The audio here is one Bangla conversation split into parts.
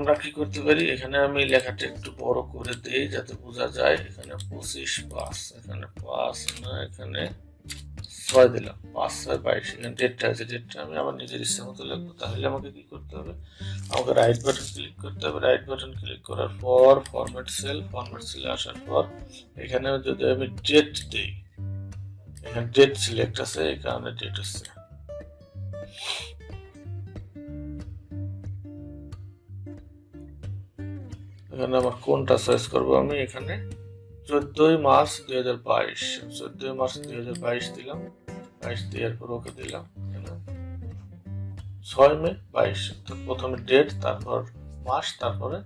আমরা কি করতে পারি, এখানে আমি লেখাটা একটু বড় করে দেই যাতে বোঝা যায়। এখানে 25/5, এখানে 5 না, এখানে 6 দিলাম, 5/6 = 22। এখানে ডেটটা আছে, ডেটটা আমি আমার নিজের ইচ্ছা মতো লিখবো। তাহলে আমাকে কি করতে হবে, আমাকে রাইট বাটন ক্লিক করতে হবে। রাইট বাটন ক্লিক করার পর ফরম্যাট সেলে আসার পর এখানে যদি আমি ডেট দিই, এখানে ডেট সিলেক্ট আছে, এই কারণে ডেট আছে। এখানে আমার কোনটা চয়েস করবো, আমি এখানে 14 মার্চ 2022, 14 মার্চ 2022 দিলাম। 22 দেওয়ার পর ওকে দিলাম। 6 মে 22, অর্থাৎ প্রথমে ডেট, তারপর মাস, তারপরে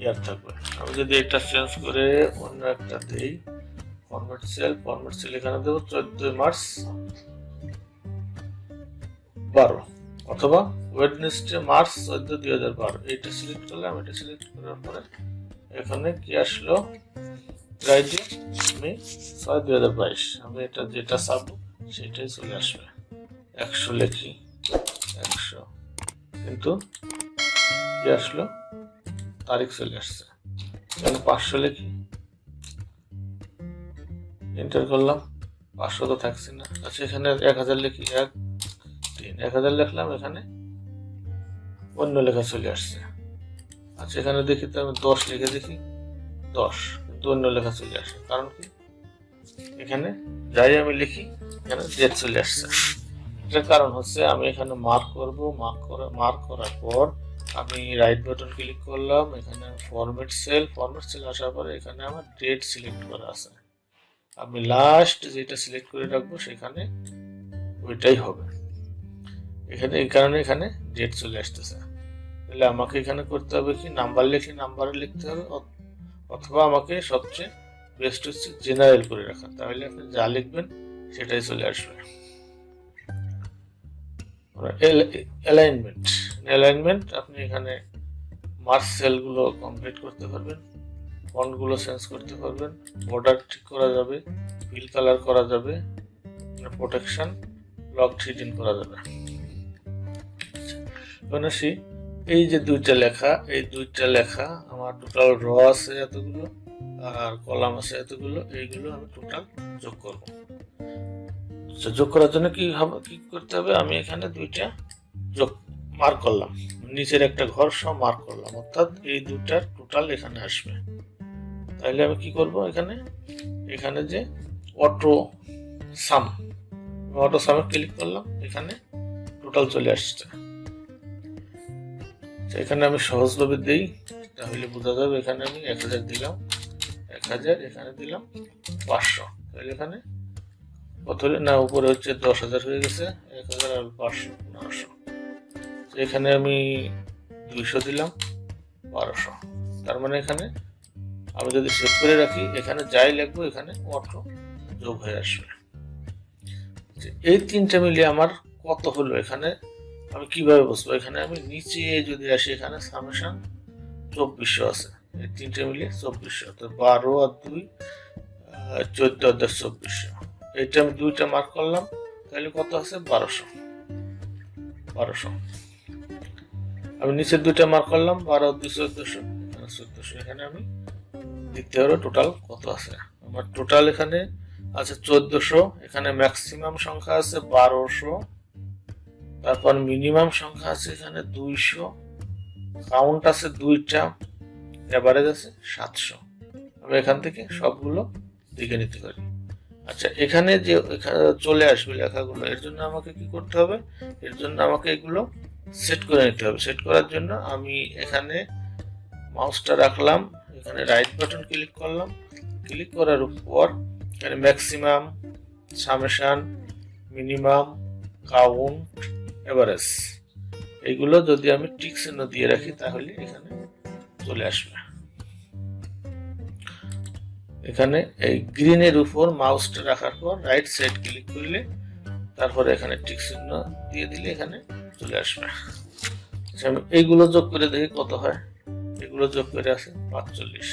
ইয়ার থাকবে। আমি যদি এটা চেঞ্জ করে অন্য একটা দিই, ফরম্যাট সেল এখানে দেবো 14 মার্চ 12, অথবা ওয়েডনেসডে মার্চ 14, 2012। এইটা সিলেক্ট করলাম। এটা সিলেক্ট করার পরে এখানে কি আসলো, ফ্রাইডে মে 6, 2022। আমি এটা যেটা চাবো সেটাই চলে আসবে। 100 লিখি, 100, কিন্তু কি আসলো, তারিখ চলে আসছে। এখানে 500 লিখি, এন্টার করলাম, 500 তো থাকছে না। আচ্ছা, এখানে 1000 লিখি, 1000 লিখলাম, এখানে অন্য লেখা চলে আসছে। আচ্ছা, এখানে দেখি তো আমি 10 লিখে দেখি, 10, কিন্তু অন্য লেখা চলে আসে। কারণ কি, এখানে যাই আমি লিখি এখানে ডেট চলে আসছে। এটার কারণ হচ্ছে আমি এখানে মার্ক করব, মার্ক করার পর আমি রাইট বাটন ক্লিক করলাম, এখানে ফরম্যাট সেল আসার পরে এখানে আমার ডেট সিলেক্ট করা আছে। আমি লাস্ট যেটা সিলেক্ট করে রাখবো সেখানে ওইটাই হবে। এখানে এই কারণে এখানে ডেট চলে আসতেছে। তাহলে আমাকে এখানে করতে হবে কি, নাম্বার লিখে নাম্বারে লিখতে হবে, অথবা আমাকে সবচেয়ে বেস্ট হচ্ছে জেনারেল করে রাখা। তাহলে আপনি যা লিখবেন সেটাই চলে আসবে। অ্যালাইনমেন্ট আপনি এখানে মার্চ সেলগুলো কমপ্লিট করতে পারবেন, ফন্টগুলো চেঞ্জ করতে পারবেন, বর্ডার ঠিক করা যাবে, ফিল কালার করা যাবে, প্রোটেকশন, লক হিডিং করা যাবে। এখন আসি, এই যে এই দুইটা লেখা আমার টোটাল র আছে এতগুলো, আর কলাম আছে এতগুলো, এইগুলো আমি টোটাল যোগ করব। যোগ করার জন্য কি করতে হবে, আমি এখানে দুইটা যোগ মার্ক করলাম, নিচের একটা ঘর সব মার্ক করলাম, অর্থাৎ এই দুটার টোটাল এখানে আসবে। তাহলে আমি কি করব, এখানে যে অটো সামে ক্লিক করলাম, এখানে টোটাল চলে আসছে। এখানে আমি সহজভাবে দিই, তাহলে বোঝা যাবে। এখানে আমি 1000 দিলাম, 1000, এখানে দিলাম 500, তাহলে এখানে কত না, উপরে হচ্ছে 10,000 হয়ে গেছে, 1000 আর 500, 900। এখানে আমি 200 দিলাম, 1200। তার মানে এখানে আমি যদি সেভ করে রাখি, এখানে যাই লিখবো এখানে অটো যোগ হয়ে আসবে। এই তিনটা মিলিয়ে আমার কত হলো, এখানে আমি কিভাবে বুঝবো, এখানে আমি নিচে যদি আসি, এখানে সামেশন 2400 আছে, এই তিনটা মিলিয়ে 2400, তো 12 আর 2 14 আর 10 2400। এইটা আমি দুইটা মার্ক করলাম, তাহলে কত আছে, 1200। আমি নিচের দুইটা মার্ক করলাম, 12 আর 2 1400, এখানে 1400। এখানে আমি দেখতে পারবো টোটাল কত আছে। আমার টোটাল এখানে আছে 1400, এখানে ম্যাক্সিমাম সংখ্যা আছে 1200, তারপর মিনিমাম সংখ্যা আছে এখানে 200, কাউন্ট আছে 2টা, এভারেজ আছে 700। আমি এখান থেকে সবগুলো দেখে নিতে পারি। আচ্ছা, এখানে যে চলে আসবে লেখাগুলো, এর জন্য আমাকে কি করতে হবে, এর জন্য আমাকে এগুলো সেট করে নিতে হবে। সেট করার জন্য আমি এখানে মাউসটা রাখলাম, এখানে রাইট বাটন ক্লিক করলাম, ক্লিক করার পর এখানে maximum, summation, minimum, count, average, এইগুলো যদি আমি টিক চিহ্ন দিয়ে রাখি তাহলে এখানে চলে আসবে। এখানে এই গ্রিনের উপর মাউসটা রাখার পর রাইট সাইড ক্লিক করলে, তারপরে এখানে টিক চিহ্ন দিয়ে দিলে এখানে চলে আসবে। আমি এইগুলো যোগ করে দেখি কত হয়। এগুলো যোগ করে আছে 45,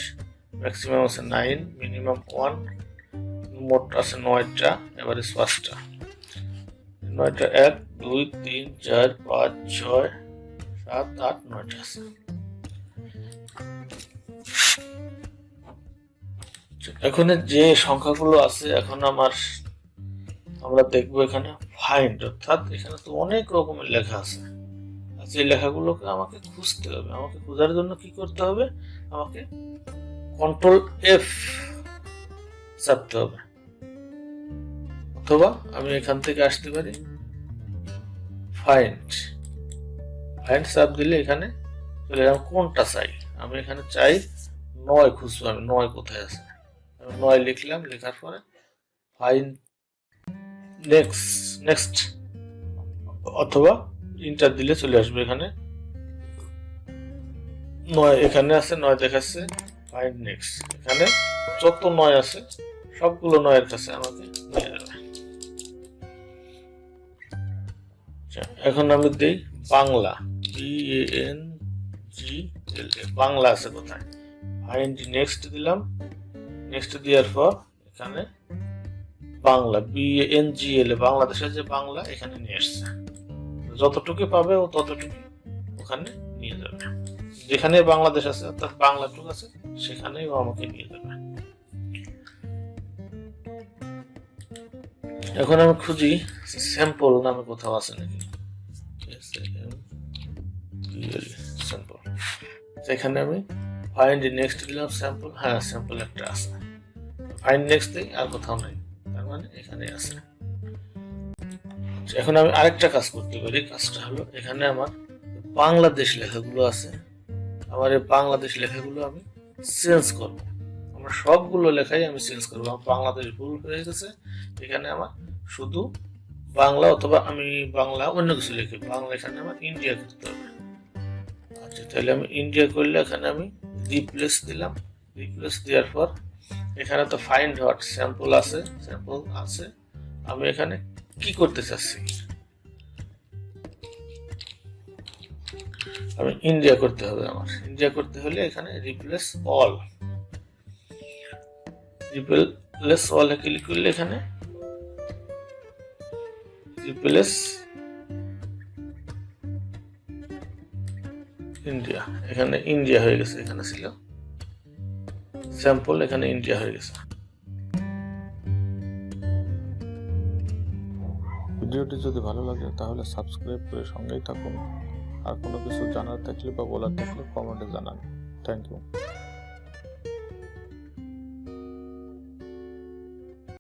ম্যাক্সিমাম আছে 9, মিনিমাম 1, মোট আছে 9টা, এভারেজ 5টা। 9টা 1 2 3 4 5 6 7 8 9টা আছে। এখন যে সংখ্যাগুলো আছে এখন আমরা দেখবো এখানে ফাইন্ড, অর্থাৎ এখানে তো অনেক রকমের লেখা আছে। এই লেখাগুলোকে আমাকে খুঁজতে হবে। আমাকে খোঁজার জন্য কি করতে হবে? আমাকে কন্ট্রোল এফ চাপতে হবে, অথবা আমি এখান থেকে আসতে পারি ফাইন্ড চাপ দিলে এখানে চলে যাবে কোনটা চাই। আমি এখানে চাই 9 খুঁজবো। আমি 9 কোথায় আছে, আমি 9 লিখলাম। লেখার পরে ফাইন্ড নেক্সট অথবা ইন্টার দিলে চলে আসবে এখানে 9 এখানে আছে, 9 দেখাচ্ছে। ফাইন্ড নেক্সট, এখানে যত 9 আছে সবগুলো 9 এর কাছে আমাকে নিয়ে যাবে। এখন আমি দেই বাংলা, BANGLA, বাংলা আছে কোথায়? ফাইন্ড নেক্সট দিলাম। নেক্সট দেওয়ার পর এখানে বাংলা, BANGLA, বাংলাদেশের যে বাংলা এখানে নিয়ে আসছে। যতটুকু পাবে ও ততটুকু ওখানে নিয়ে যাবে। যেখানে বাংলাদেশ আছে অর্থাৎ বাংলাটুকু আছে সেখানেই ও আমাকে নিয়ে যাবে। এখন আমি খুঁজি স্যাম্পল নামে কোথাও আছে নাকি। স্যাম্পল, এখানে আমি ফাইন্ড নেক্সট দিলাম স্যাম্পল। হ্যাঁ, স্যাম্পল একটা আছে। ফাইন্ড নেক্সট দিই, আর কোথাও নাই, তার মানে এখানে আছে। এখন আমি আরেকটা কাজ করতে পারি। কাজটা হলো এখানে আমার বাংলাদেশ লেখাগুলো আছে, আমার এই বাংলাদেশ লেখাগুলো আমি চেঞ্জ করব। আমার সবগুলো লেখাই আমি চেঞ্জ করবো। আমার বাংলাদেশ ভুল হয়ে গেছে, এখানে আমার শুধু বাংলা, অথবা আমি বাংলা অন্য কিছু লিখি। বাংলা এখানে আমার ইন্ডিয়া করতে হবে। আচ্ছা, তাহলে আমি ইন্ডিয়া করলে এখানে আমি রিপ্লেস দিলাম। রিপ্লেস দেওয়ার পর এখানে তো ফাইন্ড হট স্যাম্পল আছে। আমি এখানে কি করতে চাচ্ছি? আমি ইন্ডিয়া করতে হবে। আমার ইন্ডিয়া করতে হলে এখানে রিপ্লেস অল ক্লিক করলে এখানে রিপ্লেস ইন্ডিয়া, এখানে ইন্ডিয়া হয়ে গেছে। এখানে ছিল স্যাম্পল, এখানে ইন্ডিয়া হয়ে গেছে। ভিডিওটি যদি ভালো লাগে তাহলে সাবস্ক্রাইব করে সঙ্গেই থাকুন। আর কোনো কিছু জানার থাকলে বা বলার থাকলে কমেন্টে জানান। Thank you.